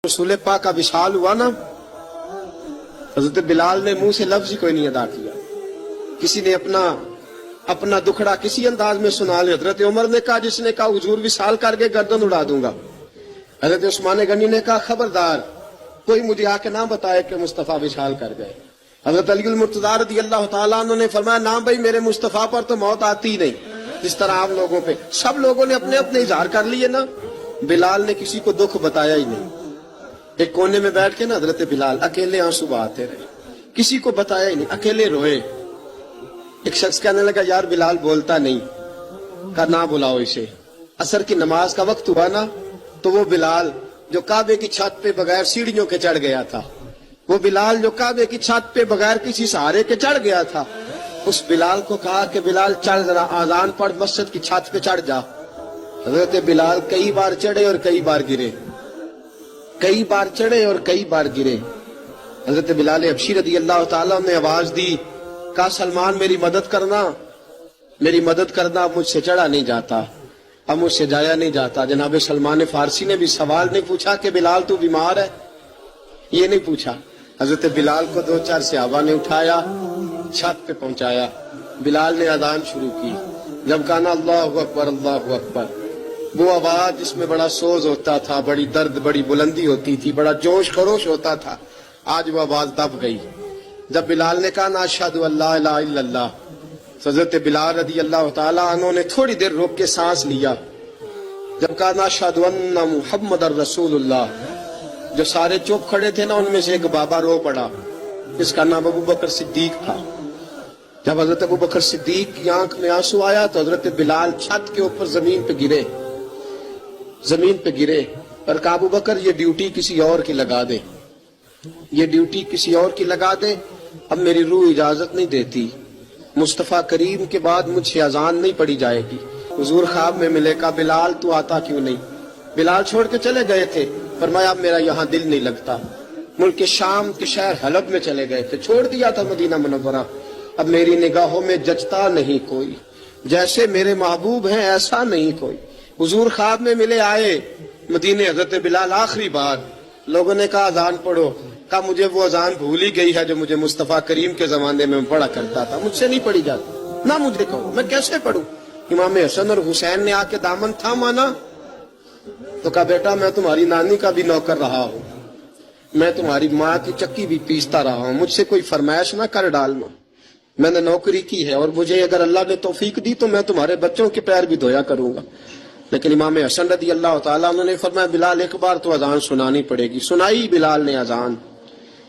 रसूल पाक का विशाल हुआ ना, हजरत बिलाल ने मुंह से लफ्ज ही कोई नहीं अदा किया। किसी ने अपना दुखड़ा किसी अंदाज में सुना लिया। हजरत उमर ने कहा, जिसने कहा हुजूर विशाल करके गर्दन उड़ा दूंगा। हजरत उस्मान गनी ने कहा, खबरदार कोई मुझे आके ना बताए कि मुस्तफा विशाल कर गए। हजरत अली मुर्तजा रज़ी अल्लाह तआला अन्हु ने फरमाया, ना भाई मेरे मुस्तफा पर तो मौत आती ही नहीं, जिस तरह आप लोगों पे। सब लोगों ने अपने अपने इजहार कर लिए ना, बिलाल ने किसी को दुख बताया ही नहीं। एक कोने में बैठ के ना हजरत बिलाल अकेले आंसू बहाते रहे, किसी को बताया ही नहीं, अकेले रोए। एक शख्स कहने लगा, यार बिलाल बोलता नहीं। कहा, ना बुलाओ इसे। असर की नमाज का वक्त हुआ ना, तो वो बिलाल जो काबे की छत पे बगैर सीढ़ियों के चढ़ गया था, वो बिलाल जो काबे की छत पे बगैर किसी सहारे के चढ़ गया था, उस बिलाल को कहा कि बिलाल चढ़ जरा, आजान पढ़, मस्जिद की छत पे चढ़ जा। हजरत बिलाल कई बार चढ़े और कई बार गिरे, कई बार चढ़े और कई बार गिरे। हजरत बिलाल हबशी रज़ी अल्लाह तआला ने आवाज दी, कहा, सलमान मेरी मदद करना, मेरी मदद करना। अब मुझसे चढ़ा नहीं जाता, अब मुझसे जाया नहीं जाता। जनाब सलमान फारसी ने भी सवाल नहीं पूछा कि बिलाल तू बीमार है, ये नहीं पूछा। हजरत बिलाल को दो चार सहाबा ने उठाया, छत पे पहुंचाया। बिलाल ने अजान शुरू की। जब कहा ना अल्लाहु अकबर अल्लाहु अकबर, वो आवाज जिसमें बड़ा सोज होता था, बड़ी दर्द, बड़ी बुलंदी होती थी, बड़ा जोश खरोश होता था, आज वो आवाज दब गई। जब बिलाल ने कहा ना अशहदु अल्ला इलाहा इल्लल्लाह, हजरत बिलाल रज़ी अल्लाह तआला अन्हु ने थोड़ी देर रोक के सांस लिया। जब कहा ना अशहदु अन्ना मुहम्मदर रसूलुल्लाह, जो सारे चुप खड़े थे ना, उनमें से एक बाबा रो पड़ा, इसका नाम अबू बकर सिद्दीक था। जब हजरत अबू बकर सिद्दीक की आंख में आंसू आया तो हजरत बिलाल छत के ऊपर जमीन पे गिरे, जमीन पे गिरे और कहा, अबू बकर ये ड्यूटी किसी और की लगा दे, ये ड्यूटी किसी और की लगा दे। अब मेरी रूह इजाजत नहीं देती, मुस्तफा करीम के बाद मुझसे अजान नहीं पड़ी जाएगी। हुजूर ख्वाब में मिले, कहा, बिलाल तू आता क्यों नहीं? बिलाल छोड़ के चले गए थे, फरमाया अब मेरा यहाँ दिल नहीं लगता। मुल्क के शाम के शहर हलब में चले गए थे, छोड़ दिया था मदीना मुनव्वरा। अब मेरी निगाहों में जचता नहीं कोई, जैसे मेरे महबूब हैं ऐसा नहीं कोई। हुजूर ख्वाब में मिले, आए मदीने। हजरत बिलाल आखिरी बार, लोगों ने कहा अजान पढ़ो। कहा, मुझे वो अजान भूल ही गई है जो मुझे मुस्तफा करीम के जमाने में पढ़ा करता था, मुझसे नहीं पढ़ी जाती। ना मुझे कहो, मैं कैसे पढ़ूं? इमाम हसन और हुसैन ने आके दामन थामा ना, तो कहा, बेटा मैं तुम्हारी नानी का भी नौकर रहा हूं, मैं तुम्हारी माँ की चक्की भी पीसता रहा हूं, मुझसे कोई फरमाइश ना कर डालना, मैंने नौकरी की है और मुझे अगर अल्लाह ने तौफीक दी तो मैं तुम्हारे बच्चों के पैर भी धोया करूंगा। लेकिन इमाम हसन रज़ी अल्लाह तआला ने फरमाया, बिलाल एक बार तो अजान सुनानी पड़ेगी। सुनाई बिलाल ने अजान।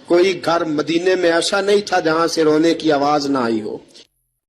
कोई घर मदीने में ऐसा नहीं था जहां से रोने की आवाज ना आई हो।